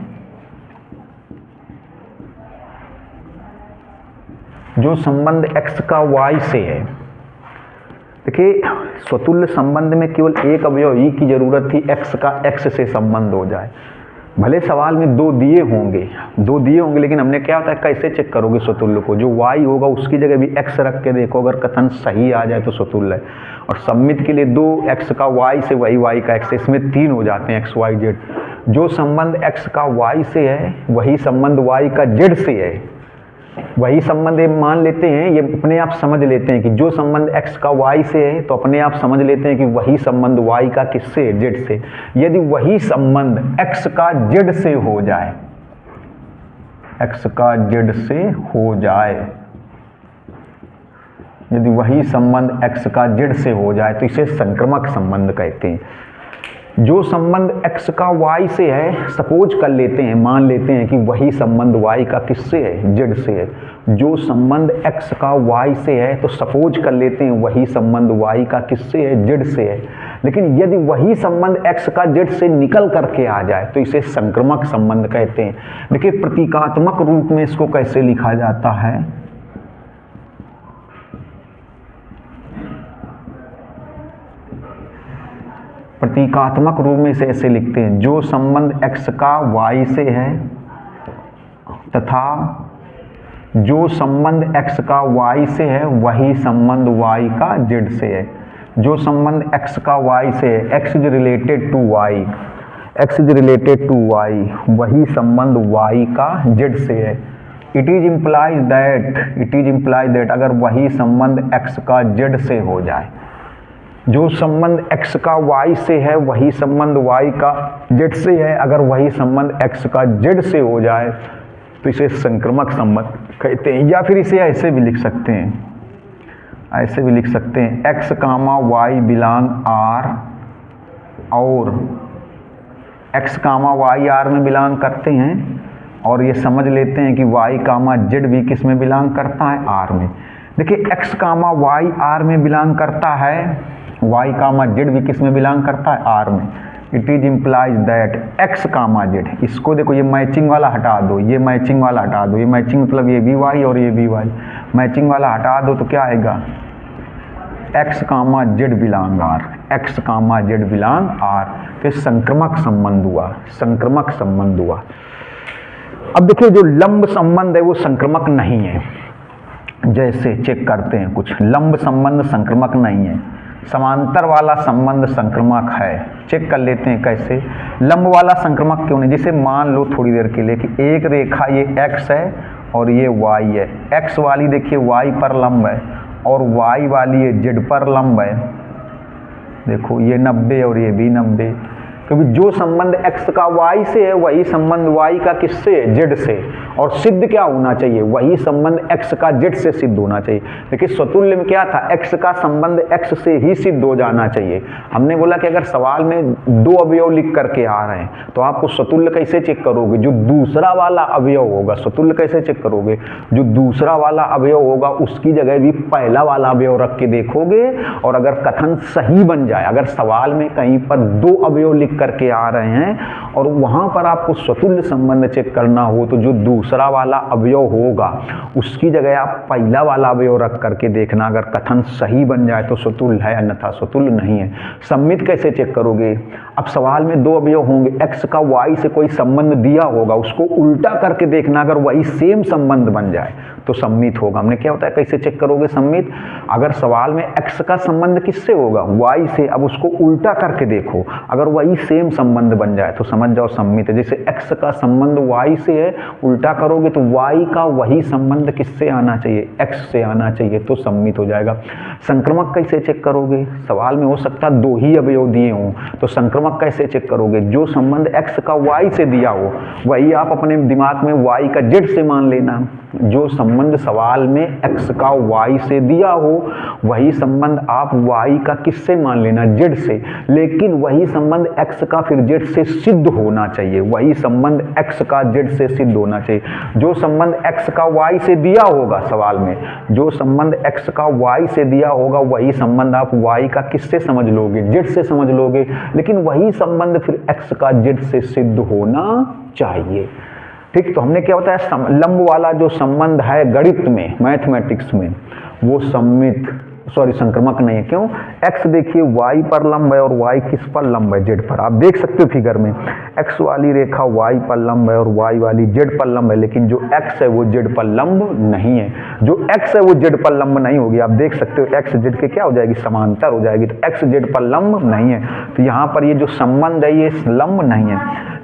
जो संबंध x का y से है, देखिए स्वतुल्य संबंध में केवल एक अवयव ई की जरूरत थी, x का x से संबंध हो जाए। भले सवाल में 2 दिए होंगे, लेकिन हमने क्या होता है, कैसे चेक करोगे स्वतुल्य को? जो y होगा उसकी जगह भी x रख के देखो, अगर कथन सही आ जाए तो स्वतुल्य है। और सम्मित के लिए 2 x का y से, वही y का x से, इसमें 3 हो जाते हैं x y z। जो संबंध x का y से है, वही संबंध y का z से है। वही संबंध मान लेते हैं, ये अपने आप समझ लेते हैं कि जो संबंध x का y से है, तो अपने आप समझ लेते हैं कि वही संबंध y का किससे? z से। यदि वही संबंध x का z से हो जाए, x का z से हो जाए, यदि वही संबंध x का z से हो जाए तो इसे संक्रमक संबंध कहते हैं। जो संबंध x का y से है, सपोज कर लेते हैं, मान लेते हैं कि वही संबंध y का किससे है? z से है। जो संबंध x का y से है, तो सपोज कर लेते हैं वही संबंध y का किससे है? z से है। लेकिन यदि वही संबंध x का z से निकल करके आ जाए तो इसे संक्रमक संबंध कहते हैं। देखिए प्रतीकात्मक रूप में इसको कैसे लिखा जाता है, प्रतीकात्मक रूप में इसे ऐसे लिखते हैं, जो संबंध x का y से है तथा जो संबंध x का y से है वही संबंध y का z से है। जो संबंध x का y से है, x is related to y, x is related to y, वही संबंध y का z से है। इट इज इम्प्लाइज दैट अगर वही संबंध x का z से हो जाए, जो संबंध x का y से है वही संबंध y का z से है, अगर वही संबंध x का z से हो जाए तो इसे संक्रमक संबंध कहते हैं। या फिर इसे ऐसे भी लिख सकते हैं, ऐसे भी लिख सकते हैं, x comma y belong R और x कामा y R में बिलोंग करते हैं, और ये समझ लेते हैं कि y कामा z भी किस में बिलोंग करता है, R में। देखिए x कामा y R में बिलोंग करता है, y कामा z भी किस में बिलोंग करता है, R में। It is implies that x comma z, इसको देखो ये मैचिंग वाला हटा दो, ये मैचिंग वाला हटा दो, ये मैचिंग मतलब ये भी y और ये भी y, मैचिंग वाला हटा दो तो क्या आएगा, x comma z belong R, x comma z belong R, तो संक्रमक संबंध हुआ, संक्रमक संबंध हुआ। अब देखिए जो लंब संबंध है वो संक्रमक नहीं है, जैसे चेक करते हैं, कुछ लंब संबंध संक्रमक नहीं है, समांतर वाला संबंध संक्रमक है। चेक कर लेते हैं कैसे। लंब वाला संक्रमक क्यों नहीं, जैसे मान लो थोड़ी देर के लिए कि एक रेखा ये x है और ये y है, x वाली देखिए y पर लंब है और y वाली ये z पर लंब है, देखो ये 90 और ये भी 90, क्योंकि जो संबंध x का y से है वही संबंध y का किससे है, z से, और सिद्ध क्या होना चाहिए, वही संबंध x का z से सिद्ध होना चाहिए। देखिए स्वतुल्य में क्या था, x का संबंध x से ही सिद्ध हो जाना चाहिए। हमने बोला कि अगर सवाल में दो अवयव लिख करके आ रहे हैं तो आपको स्वतुल्य कैसे चेक करोगे, जो दूसरा वाला अवयव होगा, स्वतुल्य कैसे चेक करोगे, जो दूसरा वाला अवयव होगा उसकी जगह भी पहला वाला अवयव रख के देखोगे, और अगर कथन सही बन जाए, अगर सवाल में कहीं पर दो अवयव लिख करके आ रहे हैं और वहां पर आपको स्वतुल्य संबंध चेक करना हो तो जो दूसरा वाला अवयव होगा उसकी जगह आप पहला वाला अवयव रख करके देखना, अगर कथन सही बन जाए तो स्वतुल्य है, अन्यथा स्वतुल्य नहीं है। सम्मित कैसे चेक करोगे, अब सवाल में दो अवयव होंगे, x का y से कोई संबंध दिया होगा, उसको उल्टा करके देखना, अगर वही सेम संबंध बन जाए तो सम्मित होगा। हमने क्या होता है, कैसे चेक करोगे सम्मित, अगर सवाल में x का संबंध किससे होगा, y से, अब उसको उल्टा करके देखो, अगर वही सेम संबंध बन जाए तो समझ जाओ सम्मित है। जैसे x का संबंध y से है, उल्टा करोगे तो y का वही संबंध किससे आना चाहिए, x से आना चाहिए, तो सम्मित हो जाएगा। संक्रमक कैसे चेक करोगे, सवाल में हो सकता दो ही अवयव दिए हों, तो संक्रमक कैसे चेक करोगे, जो संबंध x का y से दिया हो वही आप अपने दिमाग में y का z से मान लेना। जो संबंध सवाल में x का y से दिया हो वही संबंध आप y का किससे मान लेना, z से, लेकिन वही संबंध x का फिर z से सिद्ध होना चाहिए, वही संबंध x का z से सिद्ध होना चाहिए। जो संबंध x का y से दिया होगा सवाल में, जो संबंध x का y से दिया होगा वही संबंध आप y का किससे समझ लोगे, z से समझ लोगे, लेकिन वही संबंध फिर x का z से सिद्ध होना चाहिए। ठीक, तो हमने क्या होता है, लंब वाला जो संबंध है गणित में, मैथमेटिक्स में, वो सम्मित संक्रमक नहीं है। क्यों, x देखिए y पर लंब है और y किस पर लंब है, z पर। आप देख सकते हो फिगर में, x वाली रेखा y पर लंब है और y वाली z पर लंब है, लेकिन जो x है वो z पर लंब नहीं है। जो x है वो z पर लंब नहीं होगी, आप देख सकते हो x z के क्या हो जाएगी, समांतर हो जाएगी, तो x z पर लंब नहीं है, तो यहाँ पर ये जो संबंध है ये लंब नहीं है।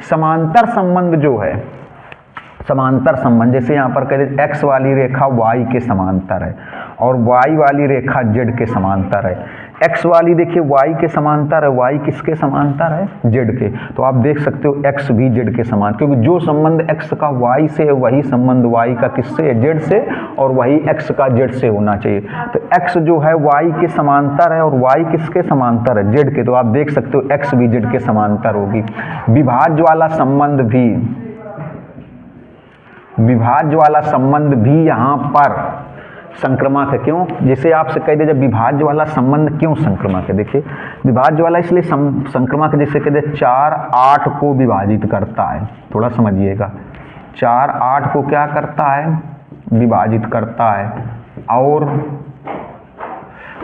समांतर संबंध जो है, समांतर संबंध, जैसे यहाँ पर कहते x वाली रेखा y के समांतर है और y वाली रेखा z के समांतर है। x वाली देखिए y के समांतर है, y किसके समांतर है, z के, तो आप देख सकते हो x भी z के समान, क्योंकि जो संबंध x का y से है वही संबंध y का किससे है, z से, और वही x का z से होना चाहिए। तो x जो है y के समांतर है और y किसके समांतर है, z के, तो आप देख सकते हो x भी z के समांतर होगी। विभाज्य वाला संबंध भी, विभाज्य वाला संबंध भी यहाँ पर संक्रमक है। क्यों, जैसे आपसे कह दे जब विभाज्य वाला संबंध क्यों संक्रमक है, देखिए विभाज्य वाला इसलिए संक्रमक है, जैसे कहते 4 8 को विभाजित करता है, थोड़ा समझिएगा, 4 8 को क्या करता है, विभाजित करता है, और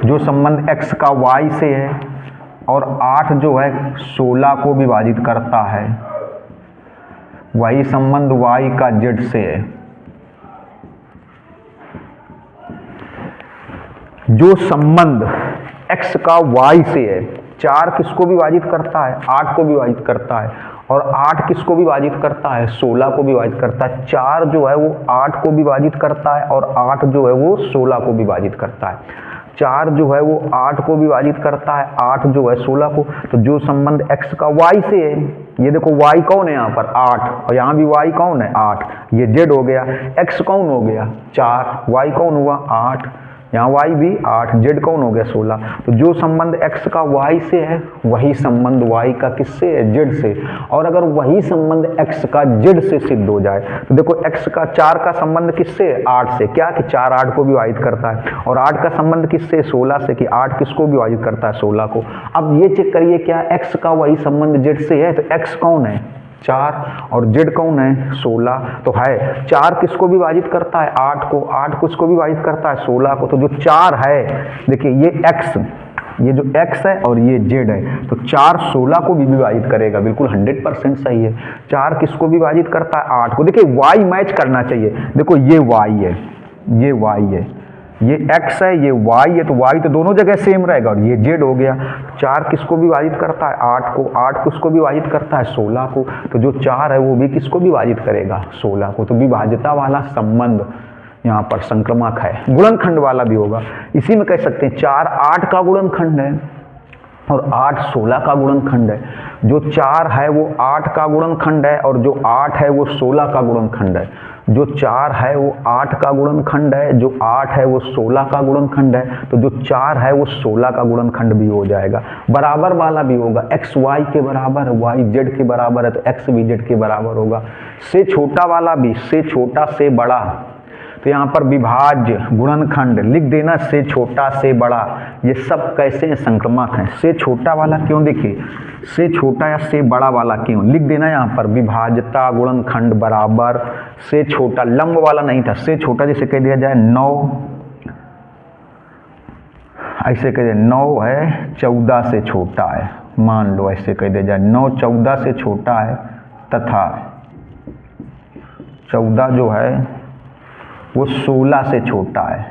जो संबंध x का y से है और 8 जो है 16 को विभाजित करता है, वही संबंध y का z से है। जो संबंध x का y से है, 4 किसको विभाजित करता है, 8 को विभाजित करता है, और 8 किसको विभाजित करता है, 16 को विभाजित करता है। 4 जो है वो 8 को विभाजित करता है और 8 जो है वो 16 को विभाजित करता है। 4 जो है वो 8 को विभाजित करता है, 8 जो है 16 को। तो जो संबंध x का y से है, ये देखो y कौन है यहाँ पर 8, और यहाँ भी y कौन है 8, ये z हो गया, x कौन हो गया 4, y कौन हुआ 8, यहाँ y भी 8, z कौन हो गया 16। तो जो संबंध x का y से है वही संबंध y का किससे है, z से। और अगर वही संबंध x का z से सिद्ध हो जाए तो देखो x का 4 का संबंध किससे है, 8 से, क्या कि 4 8 को विभाजित करता है, और 8 का संबंध किससे, 16 से, कि 8 किसको विभाजित करता है, 16 को। अब ये चेक करिए क्या x का वही संबंध z से है, तो x कौन है 4 और z कौन है 16, तो है 4 किसको विभाजित करता है, 8 को, 8 किसको विभाजित करता है 16 को। तो जो 4 है, देखिए ये x, ये जो x है और ये z है, तो 4 16 को भी विभाजित करेगा, बिल्कुल 100% सही है। 4 किसको विभाजित करता है, 8 को। देखिए y मैच करना चाहिए, देखो ये y है, ये y है, ये x है, ये y है, तो y तो दोनों जगह सेम रहेगा, और ये z हो गया। 4 किसको विभाजित करता है, 8 को, 8 किसको विभाजित करता है 16 को, तो जो 4 है वो भी किसको विभाजित करेगा 16 को। तो विभाज्यता वाला संबंध यहाँ पर संक्रमक है, गुणनखंड वाला भी होगा। इसी में कह सकते हैं 4 8 का गुणनखंड है और 8 16 का गुणनखंड है। जो 4 है वो 8 का गुणनखंड है, और जो 8 है वो 16 का गुणनखंड है। जो 4 है वो 8 का गुणनखंड है, जो 8 है वो 16 का गुणनखंड है। तो जो 4 है वो 16 का गुणनखंड भी हो जाएगा। बराबर वाला भी होगा, x y के बराबर, y z के बराबर है तो x भी z के बराबर होगा। से छोटा वाला भी, से छोटा से बड़ा, तो यहाँ पर विभाज्य गुणनखंड लिख देना, से छोटा से बड़ा, ये सब कैसे हैं, संक्रमक हैं। से छोटा वाला क्यों, देखिए से छोटा या से बड़ा वाला क्यों लिख देना, यहाँ पर विभाज्यता गुणनखंड बराबर से छोटा, लंब वाला नहीं था, से छोटा जैसे कह दिया जाए 9, ऐसे कह दिया 9 है 14 से छोटा है, मान लो ऐसे कह दिया जाए 9 14 से छोटा है, तथा 14 जो है वो 16 से छोटा है।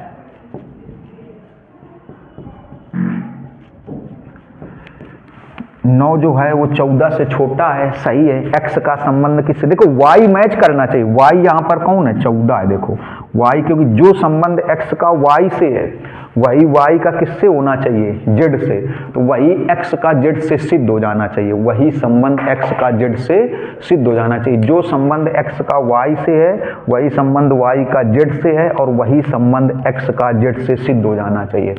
नौ जो है वो 14 से छोटा है, सही है। x का संबंध किससे, देखो y मैच करना चाहिए, y यहाँ पर कौन है 14 है, देखो y, क्योंकि जो संबंध x का y से है वही y का किससे होना चाहिए, z से, तो वही x का z से सिद्ध हो जाना चाहिए, वही संबंध x का z से सिद्ध हो जाना चाहिए। जो संबंध x का y से है वही संबंध y का z से है, और वही संबंध x का z से सिद्ध हो जाना चाहिए,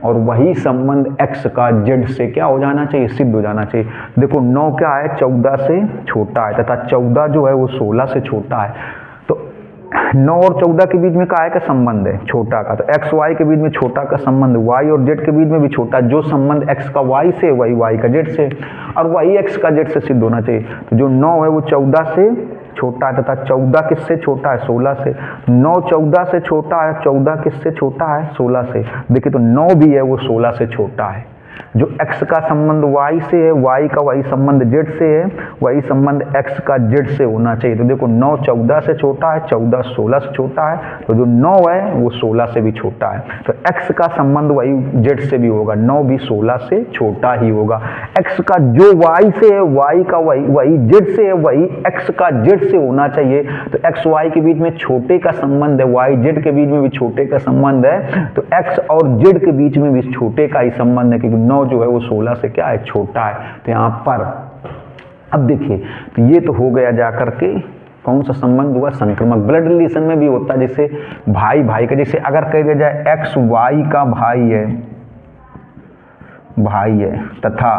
और वही संबंध x का z से क्या हो जाना चाहिए, सिद्ध हो जाना चाहिए। देखो 9 क्या है 14 से छोटा है, तथा 14 जो है वो 16 से छोटा है। तो 9 और 14 के बीच में काय का संबंध है, छोटा का, तो x y के बीच में छोटा का संबंध, y और z के बीच में भी छोटा। जो संबंध x का y से वही y का z से, और वही x का z से सिद्ध होना चाहिए। तो जो 9 है वो 14 से छोटा है, तथा 14 किससे छोटा है, 16 से। 9 14 से छोटा है, 14 किससे छोटा है, 16 से। देखिए तो 9 भी है वो 16 से छोटा है। जो x का संबंध y से है, y का वही संबंध z से है, वही संबंध x का z से होना चाहिए। तो देखो 9 14 से छोटा है, 14 16 से छोटा है, तो जो 9 है वो 16 से भी छोटा है। तो x का संबंध वही z से भी होगा, 9 भी 16 से छोटा ही होगा। x का जो y से है, y का वही z से है, वही x का z से होना चाहिए। तो x y के बीच में छोटे का संबंध है, y z के बीच में भी छोटे का संबंध है, तो x और z के बीच में भी छोटे का ही संबंध है, क्योंकि 9 जो है वो 16 से क्या है, छोटा है। तो यहाँ पर अब देखिए, तो ये तो हो गया जा करके कौन सा संबंध हुआ, संक्रमक। ब्लड रिलेशन में भी होता है, जैसे भाई भाई का, जैसे अगर कह दिया जाए x y का भाई है तथा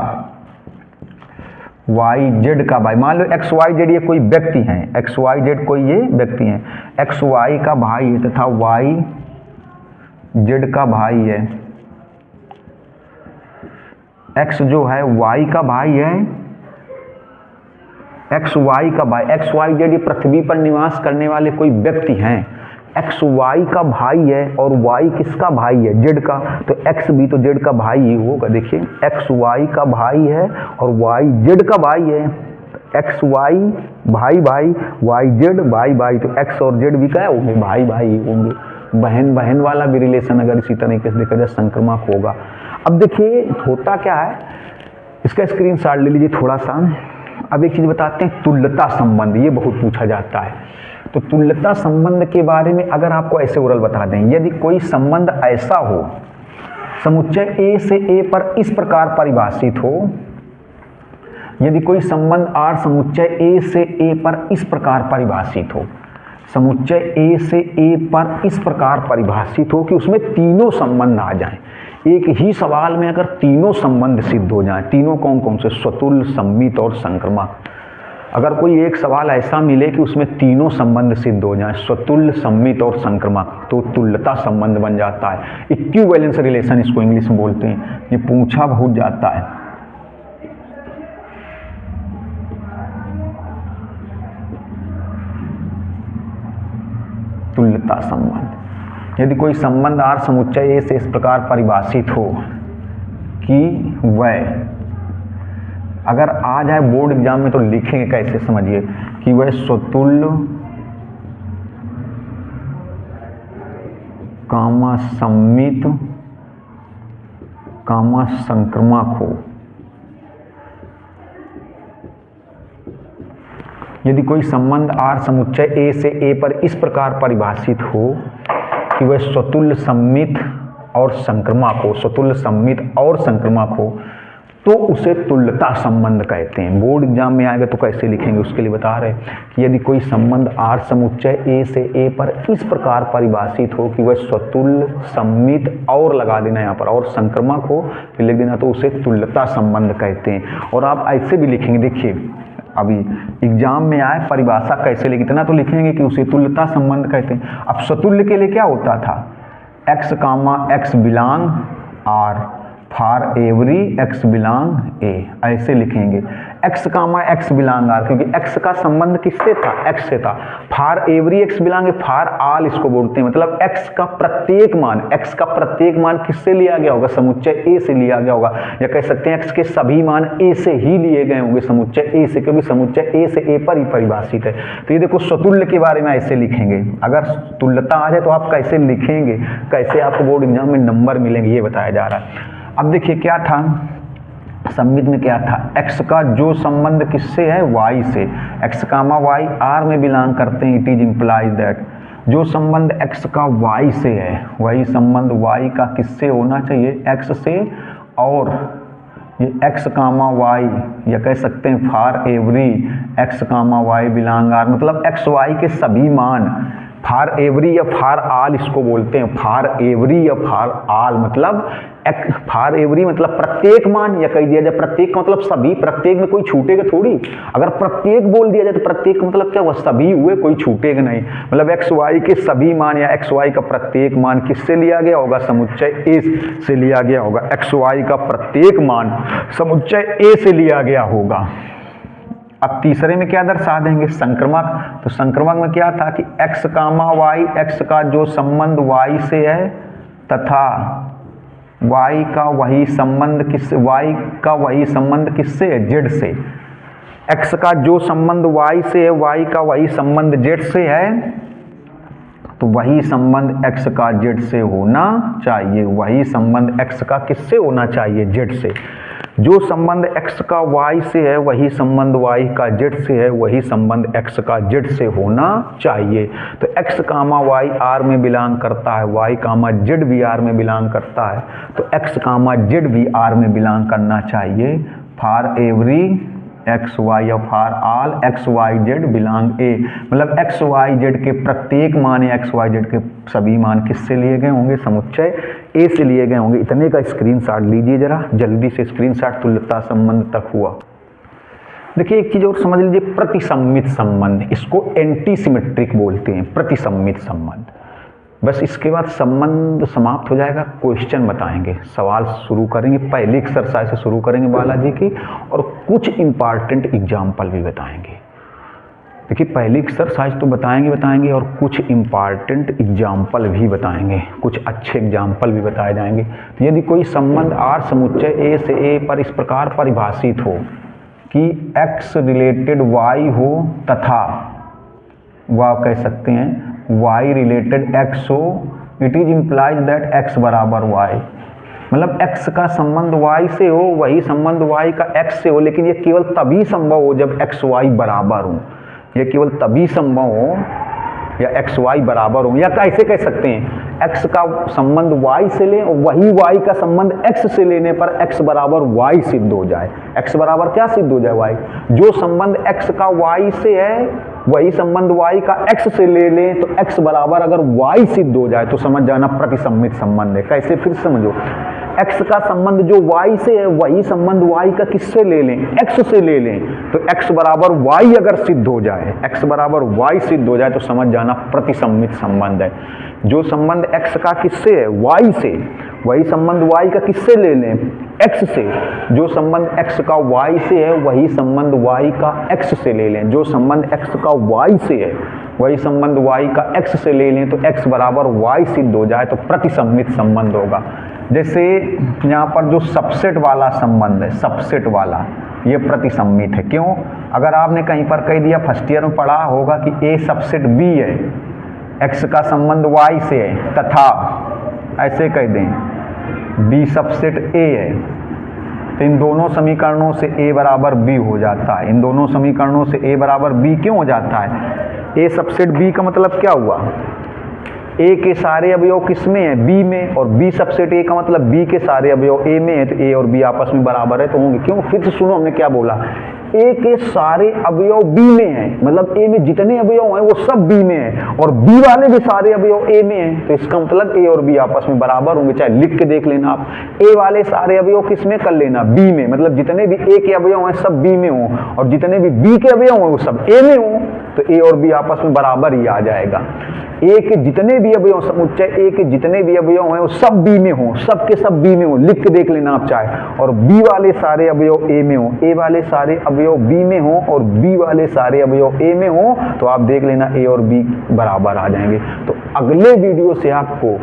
y z का भाई, मान लो x y z ये कोई व्यक्ति हैं, x y z कोई ये व्यक्ति हैं, x y का भाई है तथा y z का भाई है। x जो है y का भाई है, x y का भाई, x y z ये पृथ्वी पर निवास करने वाले कोई व्यक्ति हैं, एक्स वाई का भाई है और वाई किसका भाई है, जेड का, तो एक्स भी तो जेड का भाई ही होगा। देखिए एक्स वाई का भाई है और वाई जेड का भाई है, एक्स वाई भाई भाई, वाई जेड भाई भाई, तो एक्स और जेड भी क्या होंगे, भाई भाई होंगे। बहन बहन वाला भी रिलेशन अगर इसी तरीके से देखा जाए संक्रामक होगा। अब देखिए होता क्या है, इसका स्क्रीनशॉट ले लीजिए थोड़ा सा। अब एक चीज़ बताते हैं, तुल्यता संबंध, ये बहुत पूछा जाता है। तो तुल्यता संबंध के बारे में अगर आपको ऐसे ओरल बता दें, यदि कोई संबंध ऐसा हो, समुच्चय ए से ए पर इस प्रकार परिभाषित हो, यदि कोई संबंध आर समुच्चय ए से ए पर इस प्रकार परिभाषित हो, समुच्चय ए से ए पर इस प्रकार परिभाषित हो कि उसमें तीनों संबंध आ जाएं, एक ही सवाल में अगर तीनों संबंध सिद्ध हो जाएं, तीनों कौन कौन से, स्वतुल्य, सम्मित और संक्रामक। अगर कोई एक सवाल ऐसा मिले कि उसमें तीनों संबंध सिद्ध हो जाएं, स्वतुल्य, सम्मित और संक्रामक, तो तुल्यता संबंध बन जाता है। इक्विवेलेंस रिलेशन इसको इंग्लिश में बोलते हैं, ये पूछा बहुत जाता है। तुल्यता संबंध, यदि कोई संबंध आर समुच्चय ए से इस प्रकार परिभाषित हो कि वह, अगर आ जाए बोर्ड एग्जाम में तो लिखेंगे कैसे, समझिए, कि वह स्वतुल्य कामा सम्मित कामा संक्रामक हो। यदि कोई संबंध आर समुच्चय ए से ए पर इस प्रकार परिभाषित हो कि वह स्वतुल्य, सम्मित और संक्रामक हो, स्वतुल्य, सम्मित और संक्रामक हो, तो उसे तुल्यता संबंध कहते हैं। बोर्ड एग्जाम में आएगा तो कैसे लिखेंगे, उसके लिए बता रहे कि यदि कोई संबंध आर समुच्चय ए से ए पर इस प्रकार परिभाषित हो कि वह स्वतुल्य, सम्मित और लगा देना यहाँ पर, और संक्रामक हो फिर लिख देना, तो उसे तुल्यता संबंध कहते हैं। और आप ऐसे भी लिखेंगे, देखिए अभी एग्जाम में आए परिभाषा कैसे लिखे, इतना तो लिखेंगे कि उसे तुल्यता संबंध कहते हैं। अब स्वतुल्य के लिए क्या होता था, x comma x belong R for every x belong A, ऐसे लिखेंगे। X comma x belong R, क्योंकि एक्स का संबंध किससे था, एक्स से था। For every x belong A, for all इसको बोलते हैं, मतलब एक्स का प्रत्येक मान, एक्स का प्रत्येक मान किससे लिया गया होगा, समुच्चय ए से लिया गया होगा, या कह सकते हैं एक्स के सभी मान ए से ही लिए गए होंगे, समुच्चय ए से, क्योंकि समुच्चय ए से ए पर ही परिभाषित है। तो ये देखो स्वतुल्य के बारे में ऐसे लिखेंगे। अगर तुल्यता आ जाए तो आप कैसे लिखेंगे, कैसे आपको बोर्ड एग्जाम में नंबर मिलेंगे, ये बताया जा रहा है। अब देखिए क्या था, सम्मित में क्या था, एक्स का जो संबंध किससे है, वाई से, एक्स कामा वाई आर में बिलोंग करते हैं, इट इज इम्प्लाइज दैट जो संबंध एक्स का वाई से है, वही संबंध वाई का किससे होना चाहिए, एक्स से। और ये एक्स कामा वाई, या कह सकते हैं for every X comma Y belong R, मतलब एक्स वाई के सभी मान, फॉर एवरी या फॉर ऑल इसको बोलते हैं, फॉर एवरी या फॉर ऑल, मतलब फॉर एवरी मतलब प्रत्येक मान, या कह दिया जाए प्रत्येक का मतलब सभी, प्रत्येक में कोई छूटेगा थोड़ी, अगर प्रत्येक बोल दिया जाए तो प्रत्येक मतलब क्या हुआ, सभी हुए, कोई छूटेगा नहीं। मतलब एक्स वाई के सभी मान या एक्स वाई का प्रत्येक मान किससे लिया गया होगा, समुच्चय ए से लिया गया होगा। एक्स वाई का प्रत्येक मान समुच्चय ए से लिया गया होगा। अब तीसरे में क्या दर्शा देंगे, संक्रामक। तो संक्रामक में क्या था कि एक्स कामा वाई, एक्स का जो संबंध वाई से है तथा वाई का वही संबंध किससे, वाई का वही संबंध किससे है, जेड से। एक्स का जो संबंध वाई से है, वाई का वही संबंध जेड से है, तो वही संबंध एक्स का जेड से होना चाहिए, वही संबंध एक्स का किससे होना चाहिए, जेड से। जो संबंध x का y से है वही संबंध y का z से है, वही संबंध x का z से होना चाहिए। तो x कामा y r में बिलोंग करता है, y कामा z भी r में बिलोंग करता है, तो x कामा z भी r में बिलोंग करना चाहिए। फॉर एवरी एक्स वाई या for all x y z belong A, मतलब एक्स वाई जेड के प्रत्येक मान या एक्स वाई जेड के सभी मान किससे लिए गए होंगे, समुच्चय ए से लिए गए होंगे। इतने का स्क्रीनशॉट लीजिए जरा जल्दी से, स्क्रीनशॉट तुल्यता संबंध तक हुआ। देखिए एक चीज और समझ लीजिए, प्रतिसम्मित संबंध, इसको एंटी सिमेट्रिक बोलते हैं, प्रतिसम्मित संबंध। बस इसके बाद संबंध समाप्त हो जाएगा, क्वेश्चन बताएंगे, सवाल शुरू करेंगे, पहले एक्सरसाइज से शुरू करेंगे बालाजी की, और कुछ इंपॉर्टेंट एग्जाम्पल भी बताएंगे। देखिए पहली एक्सरसाइज तो बताएंगे और कुछ इम्पॉर्टेंट एग्जाम्पल भी बताएंगे, कुछ अच्छे एग्जाम्पल भी बताए जाएंगे। तो यदि कोई संबंध आर समुच्चय ए से ए पर इस प्रकार परिभाषित हो कि x रिलेटेड y हो तथा वह कह सकते हैं y रिलेटेड x हो, it is implies that x बराबर y, मतलब x का संबंध y से हो, वही संबंध y का x से हो, लेकिन ये केवल तभी संभव हो जब x y बराबर हो। ये केवल तभी संभव हो या x y बराबर हो, या कैसे कह सकते हैं x का संबंध y से लें और वही y का संबंध x से लेने पर x बराबर y सिद्ध हो जाए। x बराबर क्या सिद्ध हो जाए? y। जो संबंध x का y से है वही संबंध y का x से ले लें तो x बराबर अगर y सिद्ध हो जाए तो समझ जाना प्रतिसम्मित संबंध है। कैसे? फिर समझो, x का संबंध जो y से है वही संबंध y का किससे ले लें? x से ले लें तो x बराबर y अगर सिद्ध हो जाए, x बराबर y सिद्ध हो जाए तो समझ जाना प्रतिसम्मित संबंध है। जो संबंध x का किससे है? y से, वही संबंध y का किससे ले लें? x से। जो संबंध x का y से है वही संबंध y का x से ले लें। जो संबंध x का y से है वही संबंध y का x से ले लें तो x बराबर y सिद्ध हो जाए तो प्रतिसम्मित संबंध होगा। जैसे यहाँ पर जो सबसेट वाला संबंध है, सबसेट वाला, ये प्रतिसम्मित है। क्यों? अगर आपने कहीं पर कह दिया, फर्स्ट ईयर में पढ़ा होगा कि a सबसेट b है, x का संबंध y से है तथा ऐसे कह दें b सबसेट a है, तो इन दोनों समीकरणों से a बराबर b हो जाता है। इन दोनों समीकरणों से a बराबर b क्यों हो जाता है? a सबसेट b का मतलब क्या हुआ? a के सारे अवयव किस में है? b में। और b सबसेट a का मतलब b के सारे अवयव a में है, तो a और b आपस में बराबर है तो होंगे। क्यों? फिर से सुनो हमने क्या बोला, a के सारे अवयव b में है, मतलब a में जितने अवयव हैं वो सब b में है, और b वाले भी सारे अवयव a में है, तो इसका मतलब a और b आपस में बराबर होंगे। चाहे लिख के देख लेना आप, a वाले सारे अवयव किस में कर लेना? b में, मतलब जितने भी a के अवयव हैं सब b में हो, और जितने भी b के अवयव हैं वो सब a में हो, तो a और b आपस में बराबर ही आ जाएगा। a के जितने भी अवयव, समुच्चय a के जितने भी अवयव हैं वो सब b में हो, सब के सब b में हो, लिख के देख लेना आप चाहे, और b वाले सारे अवयव a में हो, a वाले सारे अवयव b में हो और b वाले सारे अवयव a में हो, तो आप देख लेना a और b बराबर आ जाएंगे। तो अगले वीडियो से आपको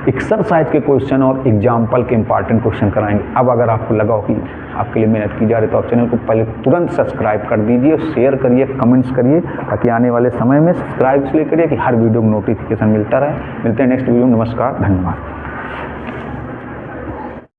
एक्सरसाइज के क्वेश्चन और एग्जाम्पल के इंपॉर्टेंट क्वेश्चन कराएंगे। अब अगर आपको लगा हो कि आपके लिए मेहनत की जा रही तो आप चैनल को पहले तुरंत सब्सक्राइब कर दीजिए, शेयर करिए, कमेंट्स करिए, ताकि आने वाले समय में सब्सक्राइब इसलिए करिए कि हर वीडियो को नोटिफिकेशन मिलता रहे। मिलते हैं नेक्स्ट वीडियो में। नमस्कार, धन्यवाद।